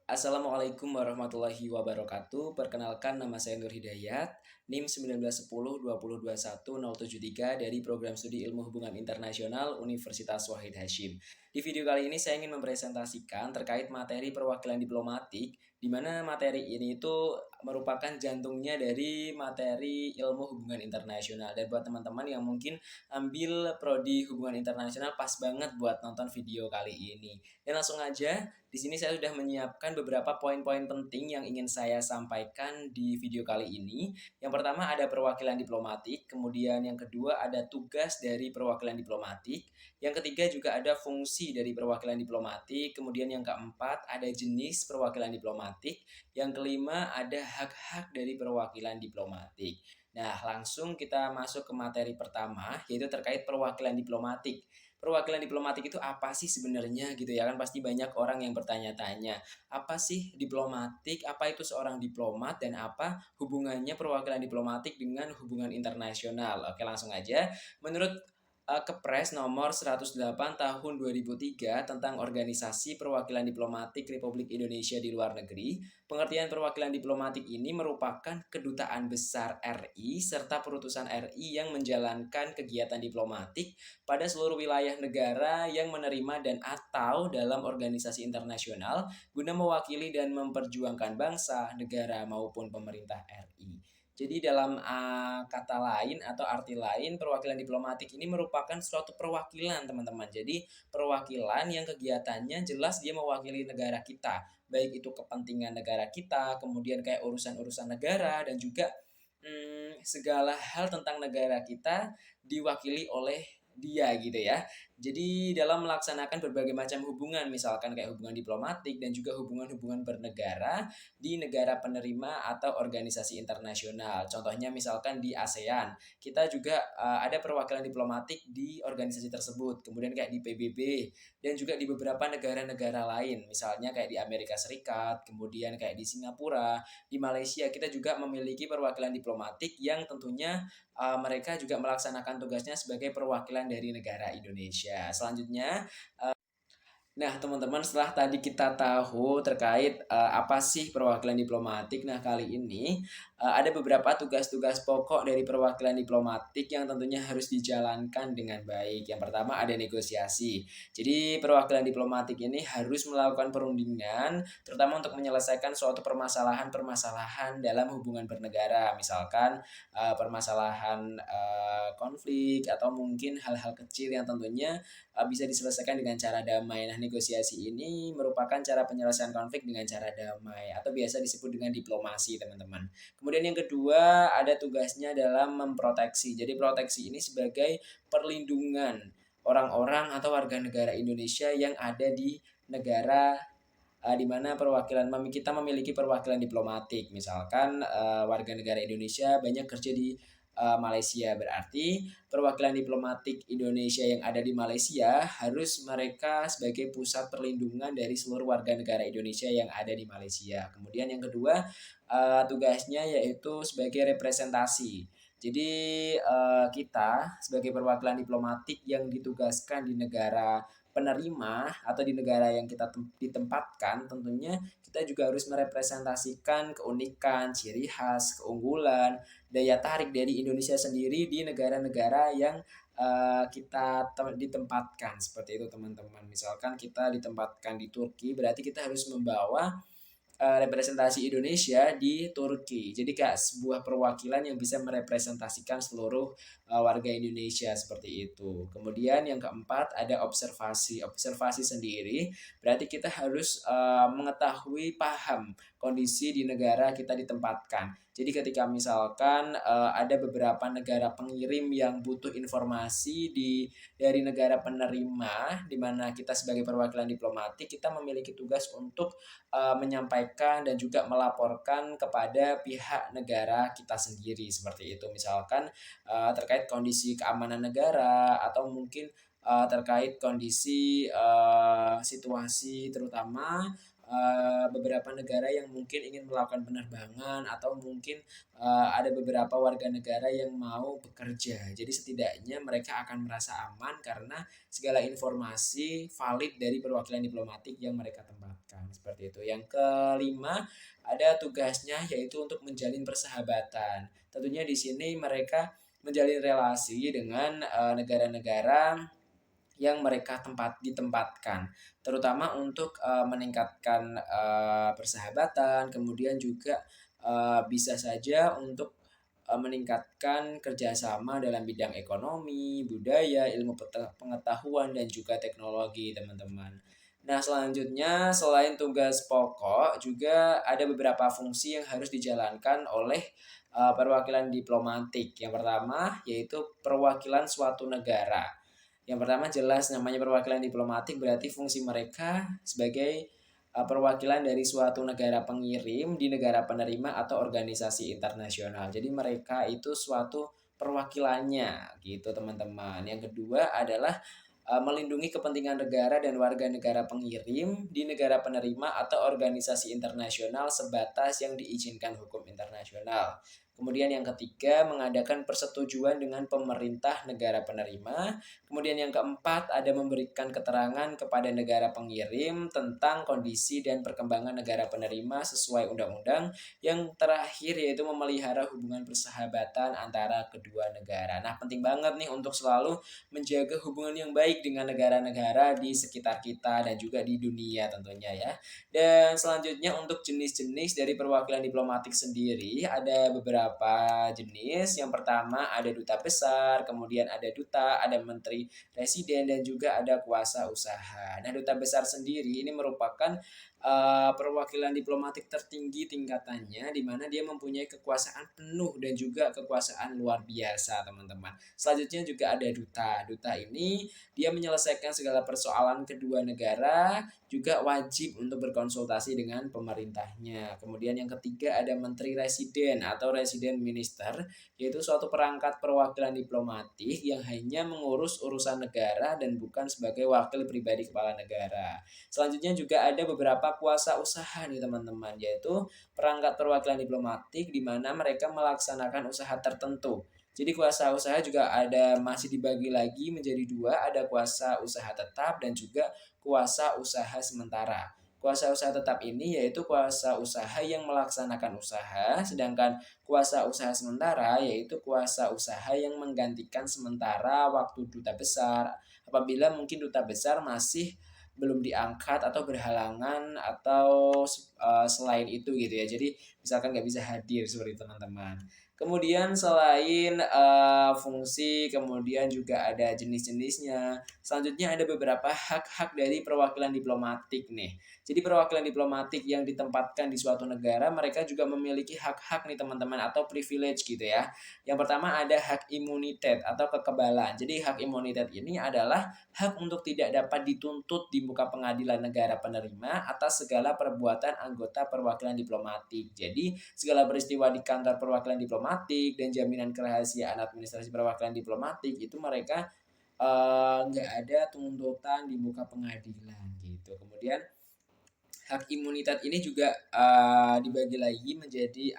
Assalamualaikum warahmatullahi wabarakatuh. Perkenalkan nama saya Nur Hidayat, NIM 1910 2021 073 dari Program Studi Ilmu Hubungan Internasional Universitas Wahid Hasyim. Di video kali ini saya ingin mempresentasikan terkait materi perwakilan diplomatik, di mana materi ini itu merupakan jantungnya dari materi ilmu hubungan internasional. Dan buat teman-teman yang mungkin ambil prodi hubungan internasional, pas banget buat nonton video kali ini. Dan langsung aja, di sini saya sudah menyiapkan beberapa poin-poin penting yang ingin saya sampaikan di video kali ini. Yang pertama ada perwakilan diplomatik, kemudian yang kedua ada tugas dari perwakilan diplomatik, yang ketiga juga ada fungsi dari perwakilan diplomatik, kemudian yang keempat ada jenis perwakilan diplomatik, yang kelima ada hak-hak dari perwakilan diplomatik. Nah, langsung kita masuk ke materi pertama, yaitu terkait perwakilan diplomatik. Perwakilan diplomatik itu apa sih sebenarnya gitu ya kan, pasti banyak orang yang bertanya-tanya, apa sih diplomatik, apa itu seorang diplomat, dan apa hubungannya perwakilan diplomatik dengan hubungan internasional. Oke, langsung aja. Menurut Kepres nomor 108 tahun 2003 tentang Organisasi Perwakilan Diplomatik Republik Indonesia di Luar Negeri, pengertian perwakilan diplomatik ini merupakan kedutaan besar RI serta perutusan RI yang menjalankan kegiatan diplomatik pada seluruh wilayah negara yang menerima dan atau dalam organisasi internasional guna mewakili dan memperjuangkan bangsa, negara maupun pemerintah RI. Jadi dalam kata lain atau arti lain, perwakilan diplomatik ini merupakan suatu perwakilan, teman-teman. Jadi perwakilan yang kegiatannya jelas dia mewakili negara kita, baik itu kepentingan negara kita, kemudian kayak urusan-urusan negara, dan juga segala hal tentang negara kita diwakili oleh dia gitu ya. Jadi dalam melaksanakan berbagai macam hubungan, misalkan kayak hubungan diplomatik dan juga hubungan-hubungan bernegara di negara penerima atau organisasi internasional. Contohnya misalkan di ASEAN, kita juga ada perwakilan diplomatik di organisasi tersebut. Kemudian kayak di PBB dan juga di beberapa negara-negara lain, misalnya kayak di Amerika Serikat, kemudian kayak di Singapura, di Malaysia kita juga memiliki perwakilan diplomatik yang tentunya mereka juga melaksanakan tugasnya sebagai perwakilan dari negara Indonesia. Selanjutnya, nah, teman-teman, setelah tadi kita tahu terkait apa sih perwakilan diplomatik, nah kali ini ada beberapa tugas-tugas pokok dari perwakilan diplomatik yang tentunya harus dijalankan dengan baik. Yang pertama ada negosiasi. Jadi perwakilan diplomatik ini harus melakukan perundingan, terutama untuk menyelesaikan suatu permasalahan-permasalahan dalam hubungan bernegara. Misalkan permasalahan konflik atau mungkin hal-hal kecil yang tentunya bisa diselesaikan dengan cara damai. Nah, negosiasi ini merupakan cara penyelesaian konflik dengan cara damai atau biasa disebut dengan diplomasi, teman-teman. Kemudian yang kedua, ada tugasnya dalam memproteksi. Jadi proteksi ini sebagai perlindungan orang-orang atau warga negara Indonesia yang ada di negara di mana kita memiliki perwakilan diplomatik. Misalkan warga negara Indonesia banyak kerja di Malaysia, berarti perwakilan diplomatik Indonesia yang ada di Malaysia harus mereka sebagai pusat perlindungan dari seluruh warga negara Indonesia yang ada di Malaysia. Kemudian yang kedua, tugasnya yaitu sebagai representasi. Jadi kita sebagai perwakilan diplomatik yang ditugaskan di negara penerima atau di negara yang kita ditempatkan, tentunya kita juga harus merepresentasikan keunikan, ciri khas, keunggulan, daya tarik dari Indonesia sendiri di negara-negara yang kita ditempatkan, seperti itu teman-teman. Misalkan kita ditempatkan di Turki, berarti kita harus membawa representasi Indonesia di Turki. Jadi kayak sebuah perwakilan yang bisa merepresentasikan seluruh warga Indonesia, seperti itu. Kemudian yang keempat ada observasi. Observasi sendiri berarti kita harus mengetahui, paham kondisi di negara kita ditempatkan. Jadi ketika misalkan ada beberapa negara pengirim yang butuh informasi dari negara penerima, di mana kita sebagai perwakilan diplomatik kita memiliki tugas untuk menyampaikan dan juga melaporkan kepada pihak negara kita sendiri, seperti itu. Misalkan terkait kondisi keamanan negara atau mungkin terkait kondisi situasi, terutama beberapa negara yang mungkin ingin melakukan penerbangan atau mungkin ada beberapa warga negara yang mau bekerja. Jadi setidaknya mereka akan merasa aman karena segala informasi valid dari perwakilan diplomatik yang mereka tempatkan. belakang seperti itu. Yang kelima, ada tugasnya yaitu untuk menjalin persahabatan. Tentunya di sini mereka menjalin relasi dengan negara-negara yang mereka ditempatkan, terutama untuk meningkatkan persahabatan, kemudian juga bisa saja untuk meningkatkan kerjasama dalam bidang ekonomi, budaya, ilmu pengetahuan, dan juga teknologi, teman-teman. Nah, selanjutnya selain tugas pokok, juga ada beberapa fungsi yang harus dijalankan oleh perwakilan diplomatik. Yang pertama yaitu perwakilan suatu negara. Yang pertama jelas namanya perwakilan diplomatik berarti fungsi mereka sebagai perwakilan dari suatu negara pengirim di negara penerima atau organisasi internasional. Jadi mereka itu suatu perwakilannya gitu, teman-teman. Yang kedua adalah melindungi kepentingan negara dan warga negara pengirim di negara penerima atau organisasi internasional sebatas yang diizinkan hukum internasional. Kemudian yang ketiga, mengadakan persetujuan dengan pemerintah negara penerima. Kemudian yang keempat, ada memberikan keterangan kepada negara pengirim tentang kondisi dan perkembangan negara penerima sesuai undang-undang. Yang terakhir yaitu memelihara hubungan persahabatan antara kedua negara. Nah, penting banget nih untuk selalu menjaga hubungan yang baik dengan negara-negara di sekitar kita dan juga di dunia tentunya ya. Dan selanjutnya untuk jenis-jenis dari perwakilan diplomatik sendiri ada beberapa jenis. Yang pertama ada duta besar, kemudian ada duta, ada menteri residen, dan juga ada kuasa usaha. Nah, duta besar sendiri ini merupakan perwakilan diplomatik tertinggi tingkatannya di mana dia mempunyai kekuasaan penuh dan juga kekuasaan luar biasa, teman-teman. Selanjutnya juga ada duta. Duta ini dia menyelesaikan segala persoalan kedua negara, juga wajib untuk berkonsultasi dengan pemerintahnya. Kemudian yang ketiga ada menteri residen atau resident minister, yaitu suatu perangkat perwakilan diplomatik yang hanya mengurus urusan negara dan bukan sebagai wakil pribadi kepala negara. Selanjutnya juga ada beberapa kuasa usaha nih, teman-teman, yaitu perangkat perwakilan diplomatik di mana mereka melaksanakan usaha tertentu. Jadi kuasa usaha juga masih dibagi lagi menjadi dua, ada kuasa usaha tetap dan juga kuasa usaha sementara. Kuasa usaha tetap ini yaitu kuasa usaha yang melaksanakan usaha, sedangkan kuasa usaha sementara yaitu kuasa usaha yang menggantikan sementara waktu duta besar apabila mungkin duta besar masih belum diangkat atau berhalangan atau selain itu gitu ya. Jadi misalkan nggak bisa hadir seperti itu, teman-teman. Kemudian selain fungsi, kemudian juga ada jenis-jenisnya. Selanjutnya ada beberapa hak-hak dari perwakilan diplomatik nih. Jadi perwakilan diplomatik yang ditempatkan di suatu negara, mereka juga memiliki hak-hak nih, teman-teman, atau privilege gitu ya. Yang pertama ada hak imunitet atau kekebalan. Jadi hak imunitet ini adalah hak untuk tidak dapat dituntut di muka pengadilan negara penerima atas segala perbuatan anggota perwakilan diplomatik. Jadi segala peristiwa di kantor perwakilan diplomatik dan jaminan kerahasiaan administrasi perwakilan diplomatik itu mereka nggak ada tuntutan di muka pengadilan gitu. Kemudian hak imunitas ini juga dibagi lagi menjadi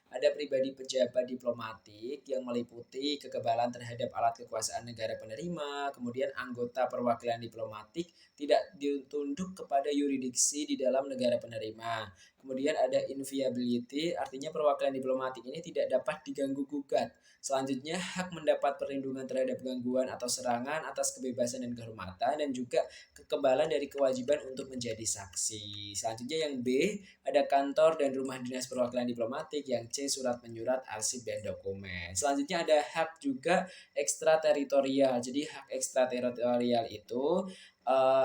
ada pribadi pejabat diplomatik yang meliputi kekebalan terhadap alat kekuasaan negara penerima, kemudian anggota perwakilan diplomatik tidak ditunduk kepada yurisdiksi di dalam negara penerima. Kemudian ada inviolability, artinya perwakilan diplomatik ini tidak dapat diganggu gugat. Selanjutnya hak mendapat perlindungan terhadap gangguan atau serangan atas kebebasan dan kehormatan, dan juga kekebalan dari kewajiban untuk menjadi saksi. Selanjutnya yang B, ada kantor dan rumah dinas perwakilan diplomatik. Yang C, surat menyurat, arsip, dan dokumen. Selanjutnya ada hak juga ekstrateritorial. Jadi hak ekstrateritorial itu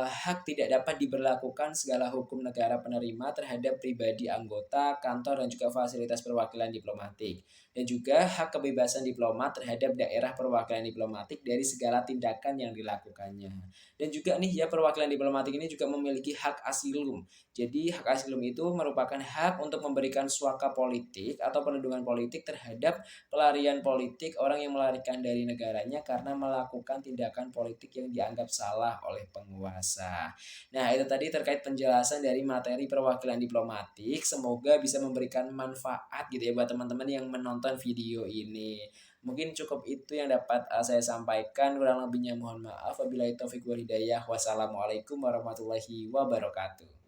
hak tidak dapat diberlakukan segala hukum negara penerima terhadap pribadi anggota, kantor, dan juga fasilitas perwakilan diplomatik. Dan juga hak kebebasan diplomat terhadap daerah perwakilan diplomatik dari segala tindakan yang dilakukannya. Dan juga nih ya, perwakilan diplomatik ini juga memiliki hak asilum. Jadi hak asilum itu merupakan hak untuk memberikan suaka politik atau perlindungan politik terhadap pelarian politik orang yang melarikan dari negaranya karena melakukan tindakan politik yang dianggap salah oleh penguasa. Nah, itu tadi terkait penjelasan dari materi perwakilan diplomatik. Semoga bisa memberikan manfaat gitu ya buat teman-teman yang menonton video ini. Mungkin cukup itu yang dapat saya sampaikan. Kurang lebihnya mohon maaf. Wabillahi taufiq wal hidayah. Wassalamualaikum warahmatullahi wabarakatuh.